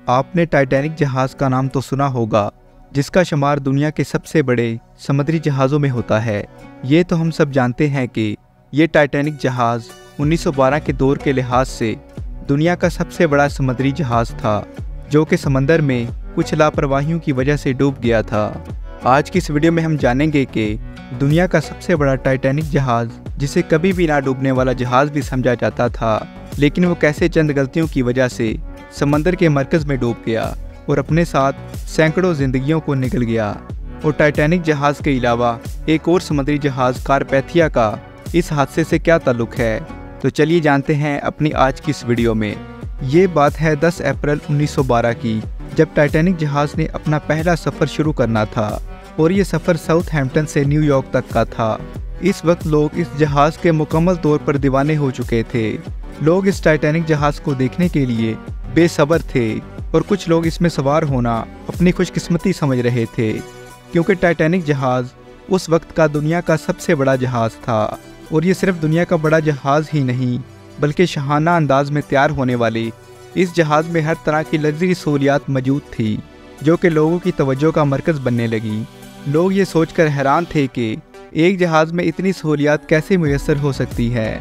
आपने टाइटैनिक जहाज़ का नाम तो सुना होगा, जिसका शुमार दुनिया के सबसे बड़े समुद्री जहाज़ों में होता है। ये तो हम सब जानते हैं कि ये टाइटैनिक जहाज़ 1912 के दौर के लिहाज से दुनिया का सबसे बड़ा समुद्री जहाज़ था, जो कि समंदर में कुछ लापरवाहियों की वजह से डूब गया था। आज की इस वीडियो में हम जानेंगे कि दुनिया का सबसे बड़ा टाइटैनिक जहाज़, जिसे कभी भी ना डूबने वाला जहाज़ भी समझा जाता था, लेकिन वो कैसे चंद गलतियों की वजह से समंदर के मरकज़ में डूब गया और अपने साथ सैकड़ों जिंदगियों को निगल गया। और टाइटैनिक जहाज़ के अलावा एक और समुद्री जहाज़ कारपैथिया का इस हादसे से क्या ताल्लुक़ है, तो चलिए जानते हैं अपनी आज की इस वीडियो में। ये बात है 10 अप्रैल 1912 की, जब टाइटैनिक जहाज़ ने अपना पहला सफ़र शुरू करना था और ये सफ़र साउथहैम्पटन से न्यूयॉर्क तक का था। इस वक्त लोग इस जहाज़ के मुकम्मल तौर पर दीवाने हो चुके थे। लोग इस टाइटैनिक जहाज़ को देखने के लिए बेसब्र थे और कुछ लोग इसमें सवार होना अपनी खुशकिस्मती समझ रहे थे, क्योंकि टाइटैनिक जहाज़ उस वक्त का दुनिया का सबसे बड़ा जहाज़ था। और ये सिर्फ दुनिया का बड़ा जहाज़ ही नहीं, बल्कि शाहाना अंदाज में तैयार होने वाले इस जहाज़ में हर तरह की लग्जरी सहूलियात मौजूद थी, जो कि लोगों की तवज्जो का मरकज़ बनने लगी। लोग ये सोचकर हैरान थे कि एक जहाज़ में इतनी सहूलियात कैसे मुयस्सर हो सकती है,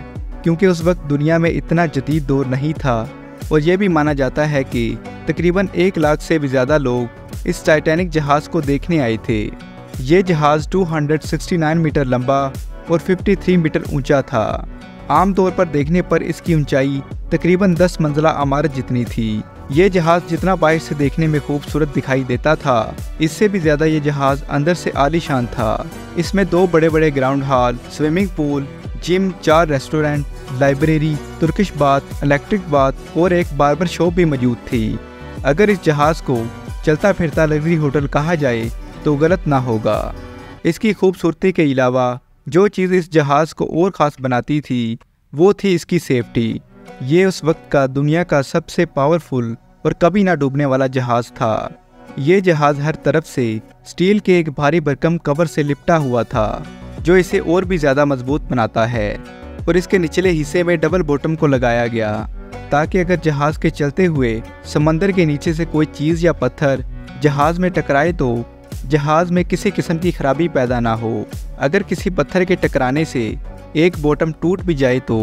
क्योंकि उस वक्त दुनिया में इतना जदीद दौर नहीं था। और यह भी माना जाता है कि तकरीबन 1 लाख से भी ज़्यादा लोग इस टाइटैनिक जहाज़ को देखने आए थे। ये जहाज़ 269 मीटर लंबा और 53 मीटर ऊंचा था। आमतौर पर देखने पर इसकी ऊंचाई तकरीबन 10 मंजिला इमारत जितनी थी। ये जहाज़ जितना बाहर से देखने में खूबसूरत दिखाई देता था, इससे भी ज़्यादा ये जहाज़ अंदर से आलीशान था। इसमें 2 बड़े बड़े ground hall, swimming pool, gym, 4 restaurant, library, Turkish bath, electric bath और एक बार्बर शॉप भी मौजूद थी। अगर इस जहाज़ को चलता फिरता लग्जरी होटल कहा जाए तो गलत ना होगा। इसकी खूबसूरती के अलावा जो चीज़ इस जहाज़ को और ख़ास बनाती थी, वो थी इसकी सेफ्टी। ये उस वक्त का दुनिया का सबसे पावरफुल और कभी ना डूबने वाला जहाज़ था। ये जहाज़ हर तरफ से स्टील के एक भारी भरकम कवर से लिपटा हुआ था, जो इसे और भी ज़्यादा मजबूत बनाता है। और इसके निचले हिस्से में डबल बॉटम को लगाया गया, ताकि अगर जहाज़ के चलते हुए समंदर के नीचे से कोई चीज़ या पत्थर जहाज़ में टकराए तो जहाज़ में किसी किस्म की खराबी पैदा ना हो। अगर किसी पत्थर के टकराने से एक बॉटम टूट भी जाए तो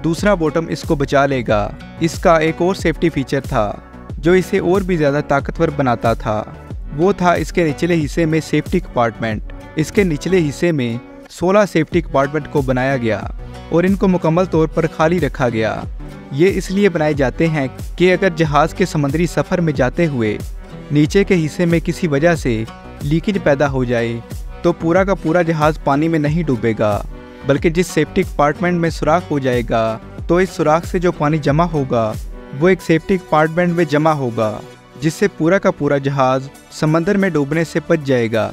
दूसरा बॉटम इसको बचा लेगा। इसका एक और सेफ्टी फीचर था, जो इसे और भी ज़्यादा ताकतवर बनाता था। वो था इसके निचले हिस्से में सेफ्टी कंपार्टमेंट। इसके निचले हिस्से में 16 सेफ्टी कंपार्टमेंट को बनाया गया और इनको मुकम्मल तौर पर खाली रखा गया। ये इसलिए बनाए जाते हैं कि अगर जहाज़ के समुद्री सफ़र में जाते हुए नीचे के हिस्से में किसी वजह से लीकेज पैदा हो जाए तो पूरा का पूरा जहाज़ पानी में नहीं डूबेगा, बल्कि जिस सेफ्टी कंपार्टमेंट में सुराख हो जाएगा, तो इस सुराख से जो पानी जमा होगा वो एक सेफ्टी कंपार्टमेंट में जमा होगा, जिससे पूरा का पूरा जहाज़ समंदर में डूबने से बच जाएगा।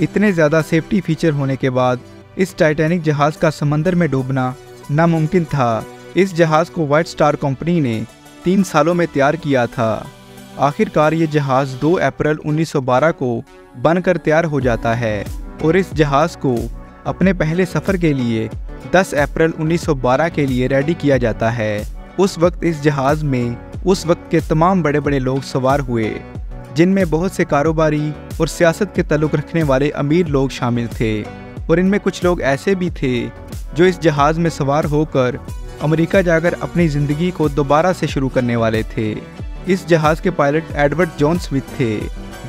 इतने ज़्यादा सेफ्टी फीचर होने के बाद इस टाइटैनिक जहाज़ का समंदर में डूबना नामुमकिन था। इस जहाज़ को व्हाइट स्टार कंपनी ने 3 सालों में तैयार किया था। आखिरकार ये जहाज़ 2 अप्रैल 1912 को बनकर तैयार हो जाता है और इस जहाज़ को अपने पहले सफ़र के लिए 10 अप्रैल 1912 के लिए रेडी किया जाता है। उस वक्त इस जहाज़ में उस वक्त के तमाम बड़े बड़े लोग सवार हुए, जिनमें बहुत से कारोबारी और सियासत के ताल्लुक़ रखने वाले अमीर लोग शामिल थे। और इनमें कुछ लोग ऐसे भी थे जो इस जहाज़ में सवार होकर अमेरिका जाकर अपनी ज़िंदगी को दोबारा से शुरू करने वाले थे। इस जहाज़ के पायलट एडवर्ड जॉन स्मिथ थे,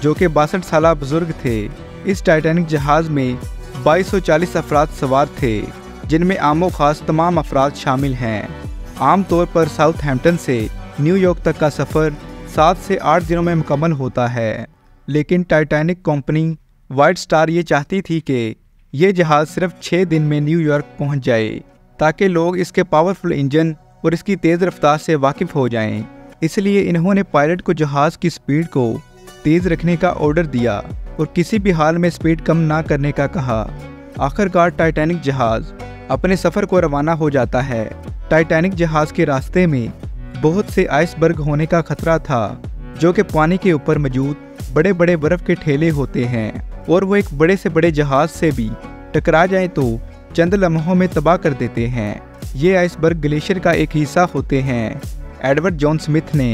जो कि 62 साल बुजुर्ग थे। इस टाइटैनिक जहाज़ में 2240 अफराद सवार थे, जिनमें आमो खास तमाम अफराद शामिल हैं। आम तौर पर साउथहैम्पटन से न्यूयॉर्क तक का सफ़र 7 से 8 दिनों में मुकम्मल होता है, लेकिन टाइटैनिक कंपनी व्हाइट स्टार ये चाहती थी कि ये जहाज़ सिर्फ 6 दिन में न्यूयॉर्क पहुंच जाए, ताकि लोग इसके पावरफुल इंजन और इसकी तेज़ रफ्तार से वाकिफ़ हो जाएं। इसलिए इन्होंने पायलट को जहाज़ की स्पीड को तेज़ रखने का ऑर्डर दिया और किसी भी हाल में स्पीड कम ना करने का कहा। आखिरकार टाइटैनिक जहाज़ अपने सफ़र को रवाना हो जाता है। टाइटैनिक जहाज़ के रास्ते में बहुत से आइसबर्ग होने का खतरा था, जो कि पानी के ऊपर मौजूद बड़े बड़े बर्फ़ के ठेले होते हैं, और वो एक बड़े से बड़े जहाज़ से भी टकरा जाए तो चंद लम्हों में तबाह कर देते हैं। ये आइसबर्ग ग्लेशियर का एक हिस्सा होते हैं। एडवर्ड जॉन स्मिथ ने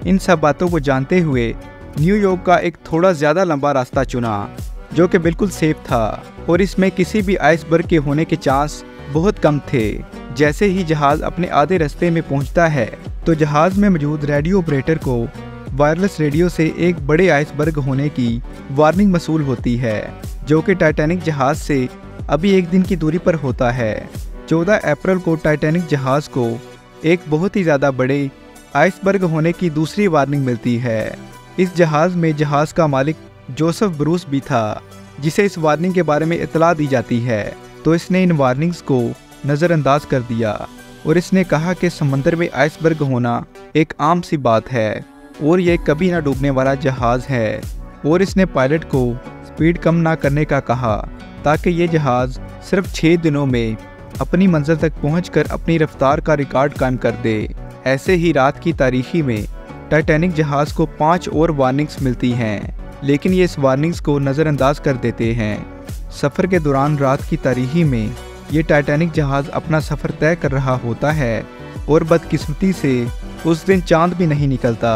इन सब बातों को जानते हुए न्यूयॉर्क का एक थोड़ा ज़्यादा लंबा रास्ता चुना जो कि बिल्कुल सेफ था और इसमें किसी भी आइसबर्ग के होने के चांस बहुत कम थे। जैसे ही जहाज़ अपने आधे रास्ते में पहुंचता है तो जहाज़ में मौजूद रेडियो ऑपरेटर को वायरलेस रेडियो से एक बड़े आइसबर्ग होने की वार्निंग मसूल होती है जो कि टाइटैनिक जहाज़ से अभी 1 दिन की दूरी पर होता है। 14 अप्रैल को टाइटैनिक जहाज़ को एक बहुत ही ज़्यादा बड़े आइसबर्ग होने की दूसरी वार्निंग मिलती है। इस जहाज़ में जहाज़ का मालिक जोसेफ ब्रूस भी था जिसे इस वार्निंग के बारे में इतला दी जाती है, तो इसने इन वार्निंग्स को नज़रअंदाज कर दिया और इसने कहा कि समंदर में आइसबर्ग होना एक आम सी बात है और ये कभी ना डूबने वाला जहाज़ है। और इसने पायलट को स्पीड कम ना करने का कहा ताकि ये जहाज़ सिर्फ 6 दिनों में अपनी मंजिल तक पहुंचकर अपनी रफ्तार का रिकॉर्ड कायम कर दे। ऐसे ही रात की तारीखी में टाइटैनिक जहाज़ को 5 और वार्निंग्स मिलती हैं, लेकिन ये इस वार्निंग्स को नज़रअंदाज कर देते हैं। सफ़र के दौरान रात की तारीखी में ये टाइटैनिक जहाज़ अपना सफ़र तय कर रहा होता है और बदकिस्मती से उस दिन चांद भी नहीं निकलता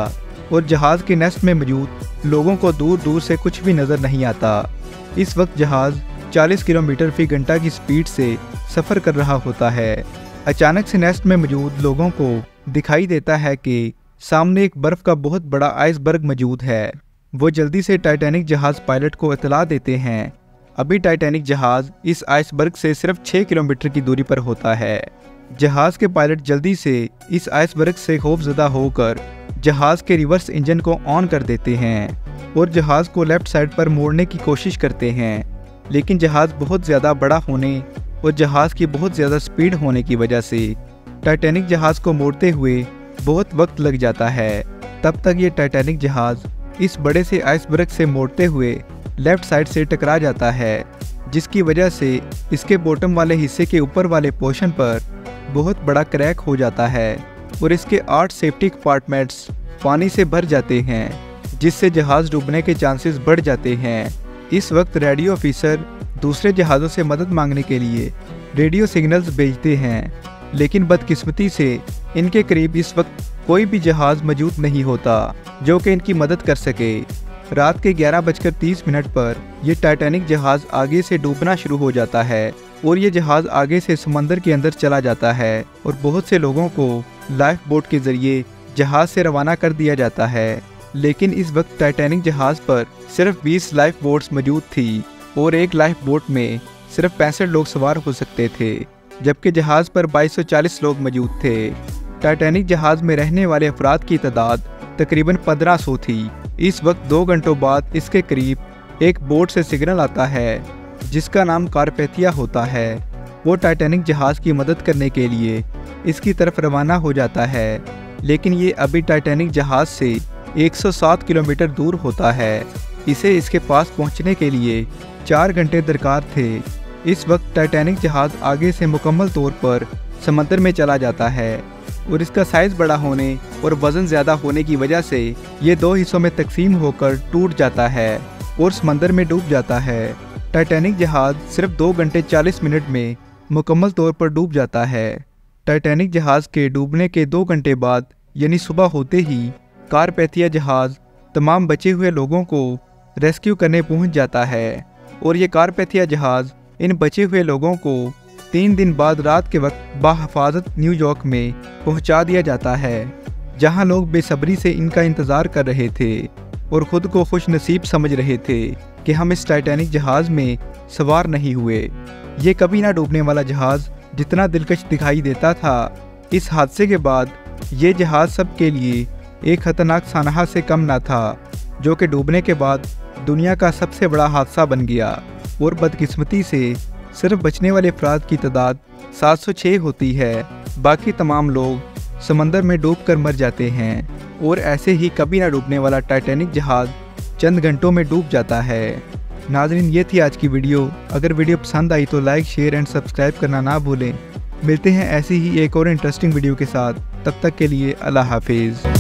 और जहाज़ के नेस्ट में मौजूद लोगों को दूर दूर से कुछ भी नज़र नहीं आता। इस वक्त जहाज़ 40 किलोमीटर फी घंटा की स्पीड से सफ़र कर रहा होता है। अचानक से नेस्ट में मौजूद लोगों को दिखाई देता है कि सामने एक बर्फ़ का बहुत बड़ा आइसबर्ग मौजूद है। वो जल्दी से टाइटैनिक जहाज़ पायलट को इतला देते हैं। अभी टाइटैनिक जहाज़ इस आइसबर्ग से सिर्फ 6 किलोमीटर की दूरी पर होता है। जहाज़ के पायलट जल्दी से इस आइसबर्ग से खौफज़दा होकर जहाज़ के रिवर्स इंजन को ऑन कर देते हैं और जहाज़ को लेफ़्ट साइड पर मोड़ने की कोशिश करते हैं, लेकिन जहाज़ बहुत ज़्यादा बड़ा होने और जहाज़ की बहुत ज़्यादा स्पीड होने की वजह से टाइटैनिक जहाज़ को मोड़ते हुए बहुत वक्त लग जाता है। तब तक ये टाइटैनिक जहाज़ इस बड़े से आइसबर्ग से मोड़ते हुए लेफ़्ट साइड से टकरा जाता है, जिसकी वजह से इसके बॉटम वाले हिस्से के ऊपर वाले पोर्शन पर बहुत बड़ा क्रैक हो जाता है और इसके 8 सेफ्टी कंपार्टमेंट्स पानी से भर जाते हैं, जिससे जहाज़ डूबने के चांसेस बढ़ जाते हैं। इस वक्त रेडियो ऑफिसर दूसरे जहाज़ों से मदद मांगने के लिए रेडियो सिग्नल्स भेजते हैं, लेकिन बदकिस्मती से इनके करीब इस वक्त कोई भी जहाज़ मौजूद नहीं होता जो कि इनकी मदद कर सके। रात के 11:30 पर यह टाइटैनिक जहाज़ आगे से डूबना शुरू हो जाता है और ये जहाज़ आगे से समंदर के अंदर चला जाता है और बहुत से लोगों को लाइफ बोट के ज़रिए जहाज़ से रवाना कर दिया जाता है। लेकिन इस वक्त टाइटैनिक जहाज़ पर सिर्फ 20 लाइफ बोट्स मौजूद थी और एक लाइफ बोट में सिर्फ 65 लोग सवार हो सकते थे, जबकि जहाज़ पर 2240 लोग मौजूद थे। टाइटैनिक जहाज़ में रहने वाले अफराद की तादाद तकरीबन 1500 थी। इस वक्त 2 घंटों बाद इसके करीब एक बोट से सिग्नल आता है जिसका नाम कारपेथिया होता है। वो टाइटैनिक जहाज़ की मदद करने के लिए इसकी तरफ रवाना हो जाता है, लेकिन ये अभी टाइटैनिक जहाज़ से 107 किलोमीटर दूर होता है। इसे इसके पास पहुंचने के लिए 4 घंटे दरकार थे। इस वक्त टाइटैनिक जहाज़ आगे से मुकम्मल तौर पर समंदर में चला जाता है और इसका साइज़ बड़ा होने और वज़न ज़्यादा होने की वजह से ये 2 हिस्सों में तकसीम होकर टूट जाता है और समंदर में डूब जाता है। टाइटैनिक जहाज़ सिर्फ 2 घंटे 40 मिनट में मुकम्मल तौर पर डूब जाता है। टाइटैनिक जहाज़ के डूबने के 2 घंटे बाद यानी सुबह होते ही कारपेथिया जहाज़ तमाम बचे हुए लोगों को रेस्क्यू करने पहुंच जाता है और ये कारपेथिया जहाज़ इन बचे हुए लोगों को 3 दिन बाद रात के वक्त बाहिफाजत न्यूयॉर्क में पहुंचा दिया जाता है, जहां लोग बेसब्री से इनका इंतज़ार कर रहे थे और ख़ुद को खुश नसीब समझ रहे थे कि हम इस टाइटैनिक जहाज़ में सवार नहीं हुए। ये कभी ना डूबने वाला जहाज़ जितना दिलकश दिखाई देता था, इस हादसे के बाद ये जहाज़ सब के लिए एक ख़तरनाक सानहा से कम ना था, जो कि डूबने के बाद दुनिया का सबसे बड़ा हादसा बन गया और बदकिस्मती से सिर्फ बचने वाले अफराद की तादाद 706 होती है। बाकी तमाम लोग समंदर में डूबकर मर जाते हैं और ऐसे ही कभी ना डूबने वाला टाइटैनिक जहाज़ चंद घंटों में डूब जाता है। नाज़रीन, ये थी आज की वीडियो। अगर वीडियो पसंद आई तो लाइक, शेयर एंड सब्सक्राइब करना ना भूलें। मिलते हैं ऐसी ही एक और इंटरेस्टिंग वीडियो के साथ। तब तक के लिए अल्लाह हाफिज़।